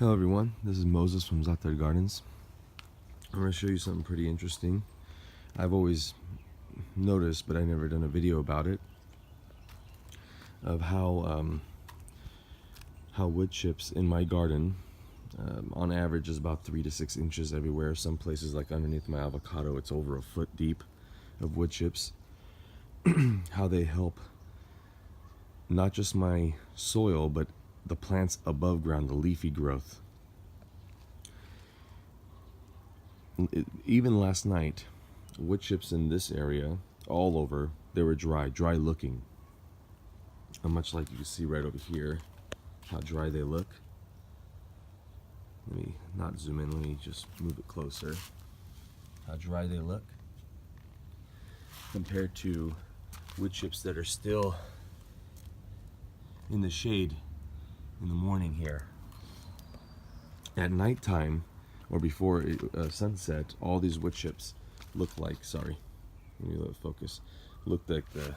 Hello everyone, this is Moses from Zaatar Gardens. I'm going to show you something pretty interesting. I've always noticed, but I've never done a video about it, of how wood chips in my garden, on average, is about 3 to 6 inches everywhere. Some places, like underneath my avocado, it's over a foot deep of wood chips. How they help not just my soil, but the plants above ground, the leafy growth. Even last night, wood chips in this area, all over, they were dry looking. And much like you can see right over here, how dry they look. Let me not zoom in, let me just move it closer. How dry they look compared to wood chips that are still in the shade in the morning here. At nighttime, or before sunset, all these wood chips look like, let me let it focus, look like the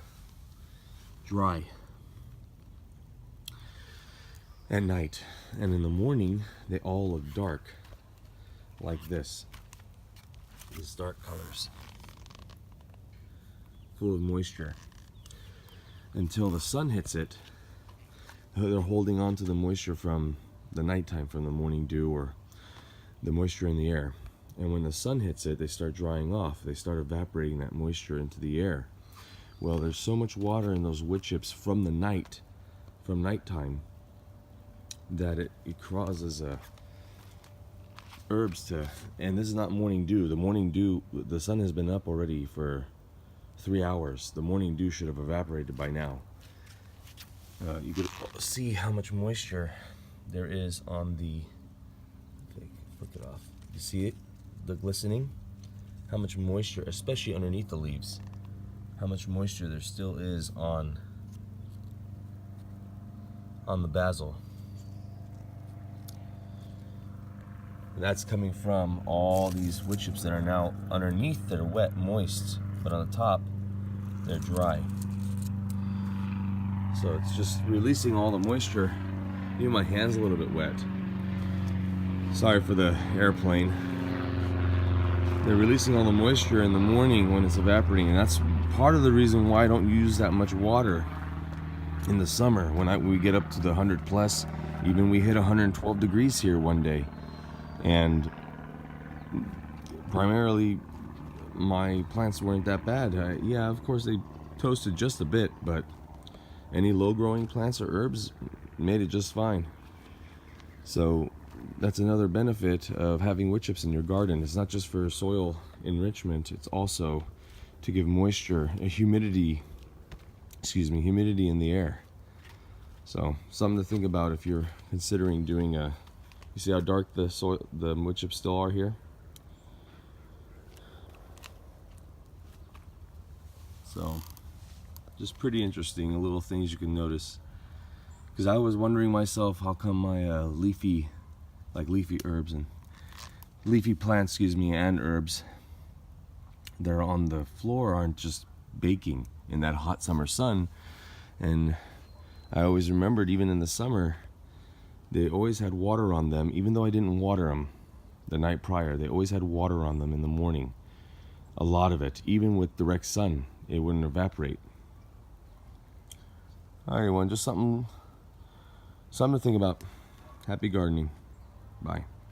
dry at night. And in the morning, they all look dark, like this. These dark colors, full of moisture. Until the sun hits it, they're holding on to the moisture from the nighttime, from the morning dew or the moisture in the air. And when the sun hits it, they start drying off. They start evaporating that moisture into the air. Well, there's so much water in those wood chips from nighttime, that it causes herbs to, and this is not morning dew. The morning dew, the sun has been up already for 3 hours. The morning dew should have evaporated by now. You can see how much moisture there is on the, flick it off. You see it? The glistening? How much moisture, especially underneath the leaves, how much moisture there still is on the basil. And that's coming from all these wood chips that are now underneath. They're wet, moist, but on the top, they're dry. So it's just releasing all the moisture. Even my hand's a little bit wet. Sorry for the airplane. They're releasing all the moisture in the morning when it's evaporating, and that's part of the reason why I don't use that much water in the summer. When we get up to the 100 plus, even we hit 112 degrees here one day. And primarily my plants weren't that bad. Yeah, of course they toasted just a bit, but any low-growing plants or herbs made it just fine. So that's another benefit of having wood chips in your garden. It's not just for soil enrichment, it's also to give moisture, humidity in the air. So something to think about if you're considering doing a, you see how dark the wood chips still are here? So just pretty interesting, little things you can notice. Because I was wondering myself, how come my leafy herbs and leafy plants, and herbs that are on the floor aren't just baking in that hot summer sun. And I always remembered, even in the summer, they always had water on them. Even though I didn't water them the night prior, they always had water on them in the morning. A lot of it, even with direct sun, it wouldn't evaporate. All right, everyone, just something to think about. Happy gardening. Bye.